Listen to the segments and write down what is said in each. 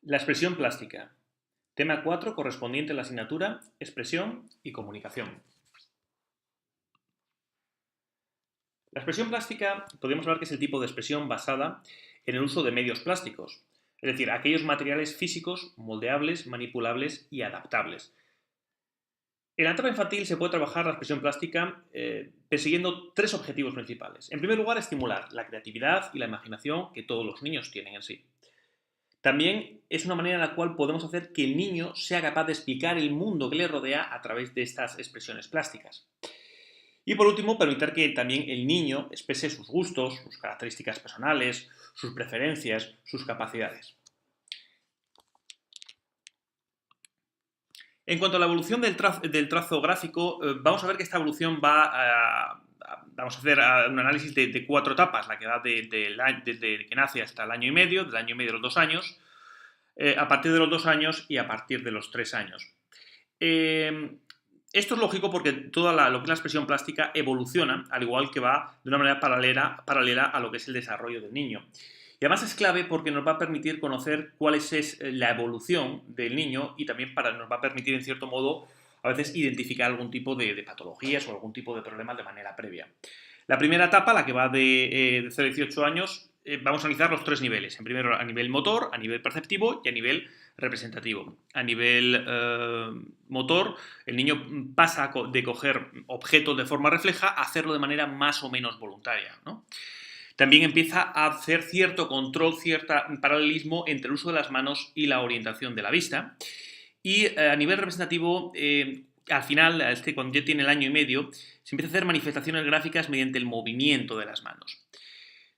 La expresión plástica. Tema 4 correspondiente a la asignatura Expresión y Comunicación. La expresión plástica podríamos hablar que es el tipo de expresión basada en el uso de medios plásticos, es decir, aquellos materiales físicos moldeables, manipulables y adaptables. En la etapa infantil se puede trabajar la expresión plástica persiguiendo tres objetivos principales. En primer lugar, estimular la creatividad y la imaginación que todos los niños tienen en sí. También es una manera en la cual podemos hacer que el niño sea capaz de explicar el mundo que le rodea a través de estas expresiones plásticas. Y por último, permitir que también el niño exprese sus gustos, sus características personales, sus preferencias, sus capacidades. En cuanto a la evolución del trazo gráfico, vamos a ver que esta evolución vamos a hacer un análisis de cuatro etapas, la que va desde que nace hasta el año y medio, del año y medio a los 2 años, a partir de los 2 años y a partir de los 3 años. Esto es lógico porque lo que es la expresión plástica evoluciona, al igual que va de una manera paralela a lo que es el desarrollo del niño. Y además es clave porque nos va a permitir conocer cuál es la evolución del niño y también nos va a permitir, en cierto modo, a veces identificar algún tipo de patologías o algún tipo de problemas de manera previa. La primera etapa, la que va de 0 a 18 años, vamos a analizar los tres niveles. En primer lugar, a nivel motor, a nivel perceptivo y a nivel representativo. A nivel motor, el niño pasa de coger objetos de forma refleja a hacerlo de manera más o menos voluntaria, ¿no? También empieza a hacer cierto control, cierto paralelismo entre el uso de las manos y la orientación de la vista. Y a nivel representativo, al final, cuando ya tiene el año y medio, se empieza a hacer manifestaciones gráficas mediante el movimiento de las manos.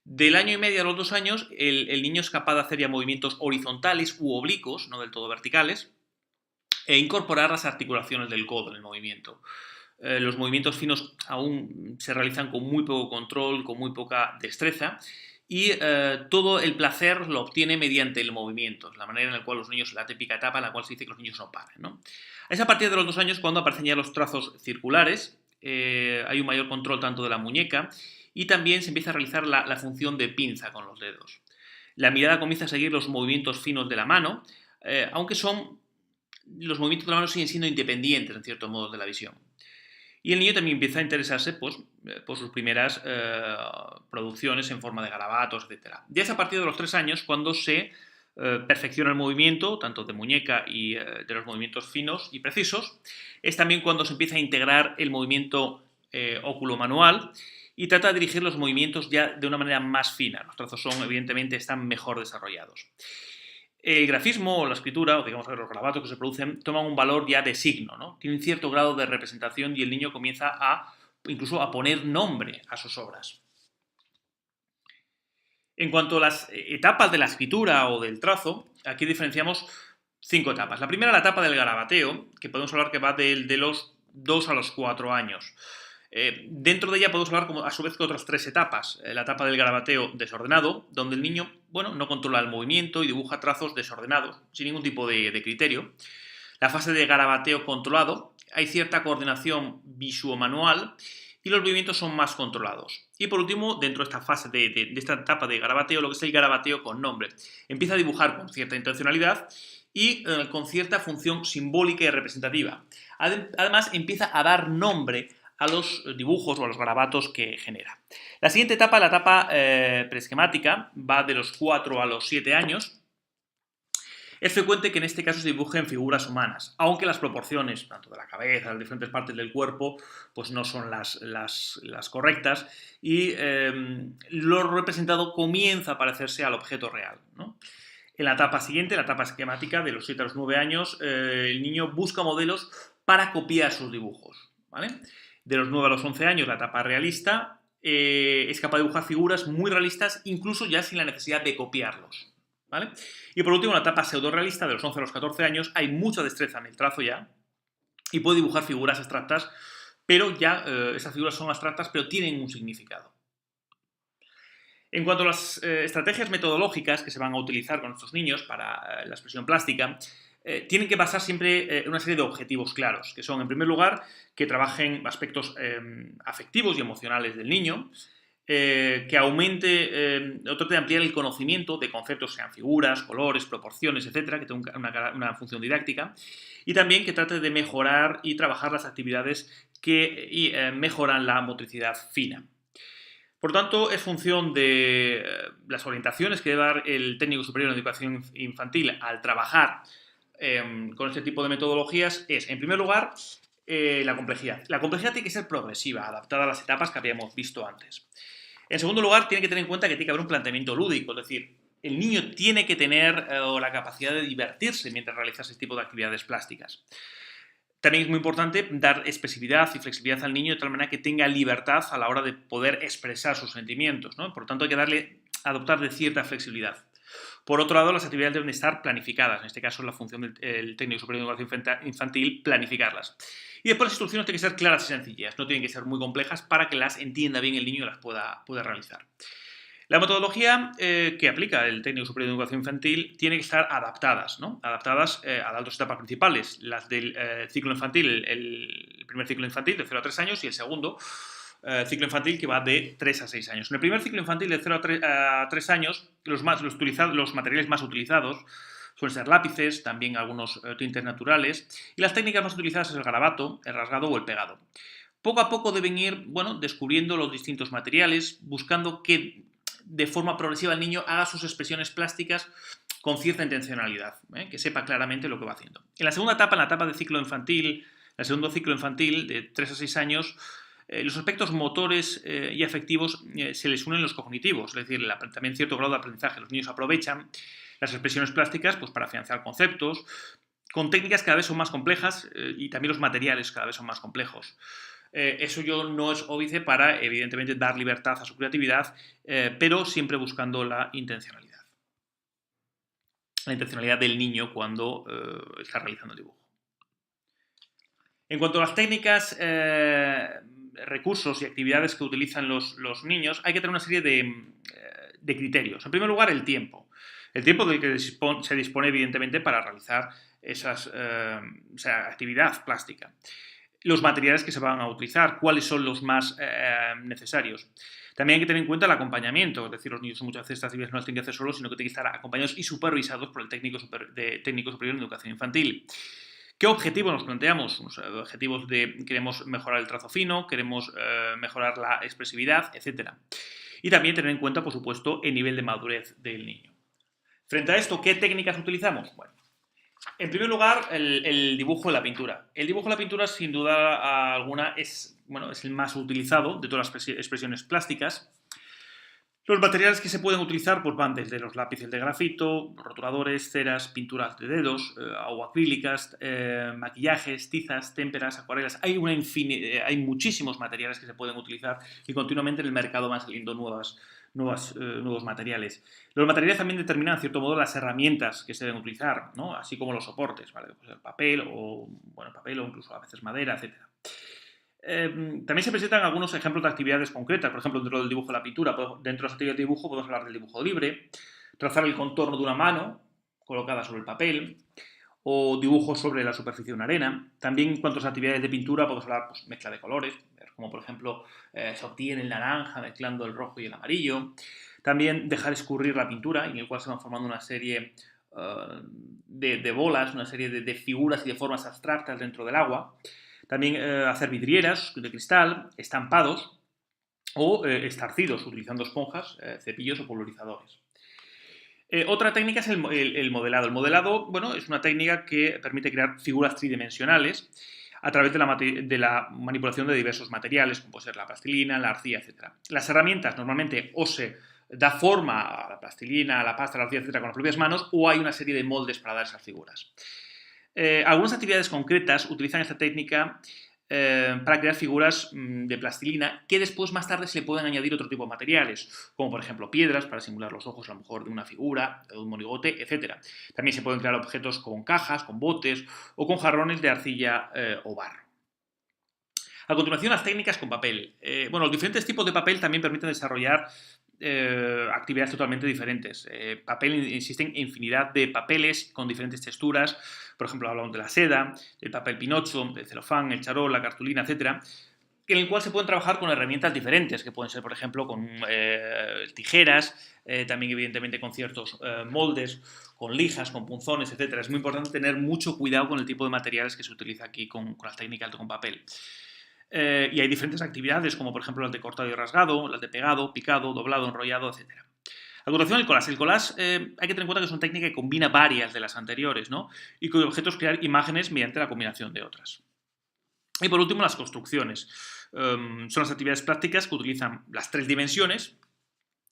Del año y medio a los 2 años, el niño es capaz de hacer ya movimientos horizontales u oblicuos, no del todo verticales, e incorporar las articulaciones del codo en el movimiento. Los movimientos finos aún se realizan con muy poco control, con muy poca destreza, y todo el placer lo obtiene mediante el movimiento, la manera en la cual los niños, la típica etapa en la cual se dice que los niños no paran, ¿no? Es a partir de los 2 años cuando aparecen ya los trazos circulares, hay un mayor control tanto de la muñeca y también se empieza a realizar la función de pinza con los dedos. La mirada comienza a seguir los movimientos finos de la mano, aunque los movimientos de la mano siguen siendo independientes, en cierto modo, de la visión. Y el niño también empieza a interesarse por sus primeras producciones en forma de garabatos, etc. Ya es a partir de los 3 años cuando se perfecciona el movimiento, tanto de muñeca y de los movimientos finos y precisos. Es también cuando se empieza a integrar el movimiento óculo-manual y trata de dirigir los movimientos ya de una manera más fina. Los trazos evidentemente, están mejor desarrollados. El grafismo o la escritura, o digamos los garabatos que se producen, toman un valor ya de signo, ¿no? Tienen cierto grado de representación y el niño comienza incluso a poner nombre a sus obras. En cuanto a las etapas de la escritura o del trazo, aquí diferenciamos 5 etapas. La primera, la etapa del garabateo, que podemos hablar que va de los 2 a los 4 años. Dentro de ella podemos hablar a su vez que otras 3 etapas. La etapa del garabateo desordenado, donde el niño, no controla el movimiento y dibuja trazos desordenados, sin ningún tipo de criterio. La fase de garabateo controlado, hay cierta coordinación visuomanual y los movimientos son más controlados. Y por último, dentro de esta fase de esta etapa de garabateo, lo que es el garabateo con nombre. Empieza a dibujar con cierta intencionalidad y con cierta función simbólica y representativa. Además, empieza a dar nombre a los dibujos o a los garabatos que genera. La siguiente etapa, la etapa preesquemática, va de los 4 a los 7 años. Es frecuente que en este caso se dibujen figuras humanas, aunque las proporciones, tanto de la cabeza, de las diferentes partes del cuerpo, pues no son las correctas y lo representado comienza a parecerse al objeto real, ¿no? En la etapa siguiente, la etapa esquemática, de los 7 a los 9 años, el niño busca modelos para copiar sus dibujos, ¿vale? De los 9 a los 11 años, la etapa realista, es capaz de dibujar figuras muy realistas, incluso ya sin la necesidad de copiarlos, ¿vale? Y por último, en la etapa pseudo-realista, de los 11 a los 14 años, hay mucha destreza en el trazo ya y puede dibujar figuras abstractas, pero ya esas figuras son abstractas, pero tienen un significado. En cuanto a las estrategias metodológicas que se van a utilizar con nuestros niños para la expresión plástica, tienen que basar siempre en una serie de objetivos claros, que son, en primer lugar, que trabajen aspectos afectivos y emocionales del niño, que aumente, otro de ampliar el conocimiento de conceptos, sean figuras, colores, proporciones, etcétera, que tenga una función didáctica, y también que trate de mejorar y trabajar las actividades que mejoran la motricidad fina. Por tanto, es función de las orientaciones que debe dar el técnico superior en educación infantil al trabajar con este tipo de metodologías es, en primer lugar, la complejidad. La complejidad tiene que ser progresiva, adaptada a las etapas que habíamos visto antes. En segundo lugar, tiene que tener en cuenta que tiene que haber un planteamiento lúdico, es decir, el niño tiene que tener la capacidad de divertirse mientras realiza ese tipo de actividades plásticas. También es muy importante dar expresividad y flexibilidad al niño de tal manera que tenga libertad a la hora de poder expresar sus sentimientos, ¿no? Por lo tanto, hay que adoptar de cierta flexibilidad. Por otro lado, las actividades deben estar planificadas. En este caso, es la función del técnico superior de educación infantil planificarlas. Y después las instrucciones tienen que ser claras y sencillas. No tienen que ser muy complejas para que las entienda bien el niño y las pueda realizar. La metodología que aplica el técnico superior de educación infantil tiene que estar adaptadas, ¿no? Adaptadas a las dos etapas principales, las del ciclo infantil, el primer ciclo infantil de 0 a 3 años y el segundo ciclo infantil que va de 3 a 6 años. En el primer ciclo infantil de 0 a 3 años, los materiales más utilizados suelen ser lápices, también algunos tintes naturales, y las técnicas más utilizadas es el garabato, el rasgado o el pegado. Poco a poco deben ir, descubriendo los distintos materiales, buscando que de forma progresiva el niño haga sus expresiones plásticas con cierta intencionalidad, que sepa claramente lo que va haciendo. En la segunda etapa, en la etapa de ciclo infantil, el segundo ciclo infantil de 3 a 6 años, los aspectos motores y afectivos se les unen los cognitivos, es decir, también cierto grado de aprendizaje. Los niños aprovechan las expresiones plásticas pues, para afianzar conceptos, con técnicas cada vez son más complejas y también los materiales cada vez son más complejos. Eso yo no es óbice para, evidentemente, dar libertad a su creatividad, pero siempre buscando la intencionalidad. La intencionalidad del niño cuando está realizando el dibujo. En cuanto a las técnicas, recursos y actividades que utilizan los niños, hay que tener una serie de criterios. En primer lugar, el tiempo. El tiempo del que se dispone, evidentemente, para realizar esa actividad plástica. Los materiales que se van a utilizar, cuáles son los más necesarios. También hay que tener en cuenta el acompañamiento, es decir, los niños muchas veces estas actividades no las tienen que hacer solos, sino que tienen que estar acompañados y supervisados por el técnico superior en educación infantil. ¿Qué objetivos nos planteamos? Objetivos queremos mejorar el trazo fino, queremos mejorar la expresividad, etc. Y también tener en cuenta, por supuesto, el nivel de madurez del niño. Frente a esto, ¿qué técnicas utilizamos? Bueno, en primer lugar, el dibujo y la pintura. El dibujo y la pintura, sin duda alguna, es el más utilizado de todas las expresiones plásticas. Los materiales que se pueden utilizar pues, van desde los lápices de grafito, rotuladores, ceras, pinturas de dedos, o acrílicas, maquillajes, tizas, témperas, acuarelas. Hay muchísimos materiales que se pueden utilizar y continuamente en el mercado van saliendo nuevos materiales. Los materiales también determinan, en cierto modo, las herramientas que se deben utilizar, ¿no? Así como los soportes, ¿vale? Pues el papel o incluso a veces madera, etc. También se presentan algunos ejemplos de actividades concretas, por ejemplo, dentro del dibujo y la pintura. Dentro de las actividades de dibujo podemos hablar del dibujo libre, trazar el contorno de una mano colocada sobre el papel, o dibujo sobre la superficie de una arena. También en cuanto a las actividades de pintura podemos hablar pues, mezcla de colores, como por ejemplo se obtiene el naranja mezclando el rojo y el amarillo. También dejar escurrir la pintura, en el cual se van formando una serie de bolas, una serie de figuras y de formas abstractas dentro del agua. También hacer vidrieras de cristal, estampados o estarcidos utilizando esponjas, cepillos o pulverizadores. Otra técnica es el modelado. El modelado, es una técnica que permite crear figuras tridimensionales a través de la manipulación de diversos materiales, como puede ser la plastilina, la arcilla, etc. Las herramientas normalmente o se da forma a la plastilina, a la pasta, a la arcilla, etc. con las propias manos, o hay una serie de moldes para dar esas figuras. Algunas actividades concretas utilizan esta técnica para crear figuras de plastilina que después, más tarde, se le pueden añadir otro tipo de materiales, como por ejemplo piedras para simular los ojos a lo mejor de una figura, de un monigote, etc. También se pueden crear objetos con cajas, con botes o con jarrones de arcilla o barro. A continuación, las técnicas con papel. Los diferentes tipos de papel también permiten desarrollar actividades totalmente diferentes. Existen infinidad de papeles con diferentes texturas. Por ejemplo, hablamos de la seda, el papel pinocho, el celofán, el charol, la cartulina, etc. en el cual se pueden trabajar con herramientas diferentes, que pueden ser, por ejemplo, con tijeras, también evidentemente con ciertos moldes, con lijas, con punzones, etc. Es muy importante tener mucho cuidado con el tipo de materiales que se utiliza aquí con las técnicas con papel. Y hay diferentes actividades, como por ejemplo las de cortado y rasgado, las de pegado, picado, doblado, enrollado, etc. A continuación, el collage. El collage hay que tener en cuenta que es una técnica que combina varias de las anteriores, ¿no? Y cuyo objeto es crear imágenes mediante la combinación de otras. Y por último, las construcciones. Son las actividades prácticas que utilizan las 3 dimensiones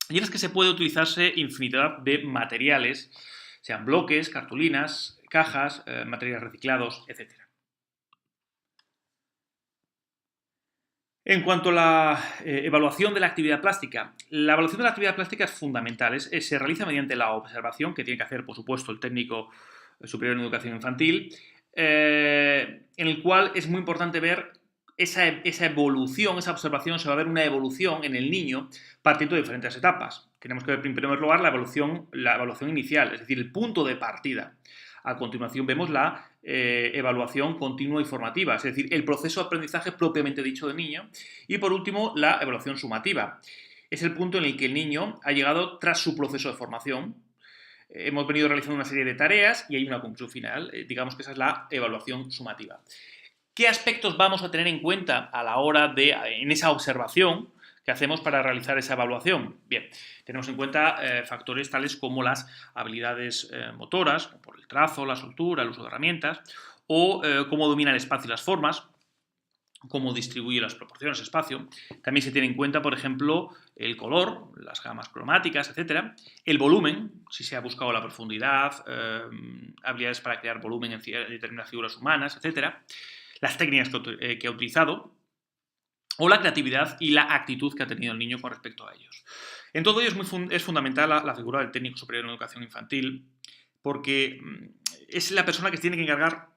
y en las que se puede utilizarse infinidad de materiales, sean bloques, cartulinas, cajas, materiales reciclados, etc. En cuanto a la evaluación de la actividad plástica, la evaluación de la actividad plástica es fundamental. Se realiza mediante la observación que tiene que hacer, por supuesto, el técnico superior en educación infantil, en el cual es muy importante ver esa evolución, esa observación. Se va a ver una evolución en el niño partiendo de diferentes etapas. Tenemos que ver, en primer lugar, la evaluación inicial, es decir, el punto de partida. A continuación vemos la evaluación continua y formativa, es decir, el proceso de aprendizaje propiamente dicho del niño. Y por último, la evaluación sumativa. Es el punto en el que el niño ha llegado tras su proceso de formación. Hemos venido realizando una serie de tareas y hay una conclusión final. Digamos que esa es la evaluación sumativa. ¿Qué aspectos vamos a tener en cuenta a la hora en esa observación que hacemos para realizar esa evaluación? Bien, tenemos en cuenta factores tales como las habilidades motoras, como por el trazo, la soltura, el uso de herramientas, o cómo domina el espacio y las formas, cómo distribuye las proporciones, espacio. También se tiene en cuenta, por ejemplo, el color, las gamas cromáticas, etc. El volumen, si se ha buscado la profundidad, habilidades para crear volumen en determinadas figuras humanas, etc. Las técnicas que ha utilizado, o la creatividad y la actitud que ha tenido el niño con respecto a ellos. En todo ello es fundamental la figura del técnico superior en educación infantil, porque es la persona que se tiene que encargar,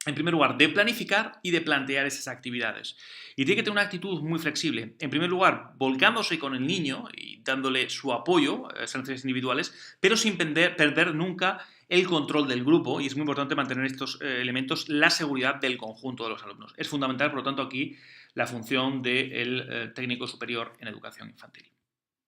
en primer lugar, de planificar y de plantear esas actividades. Y tiene que tener una actitud muy flexible. En primer lugar, volcándose con el niño y dándole su apoyo a esas necesidades individuales, pero sin perder nunca el control del grupo, y es muy importante mantener estos elementos, la seguridad del conjunto de los alumnos. Es fundamental, por lo tanto, aquí la función del técnico superior en educación infantil.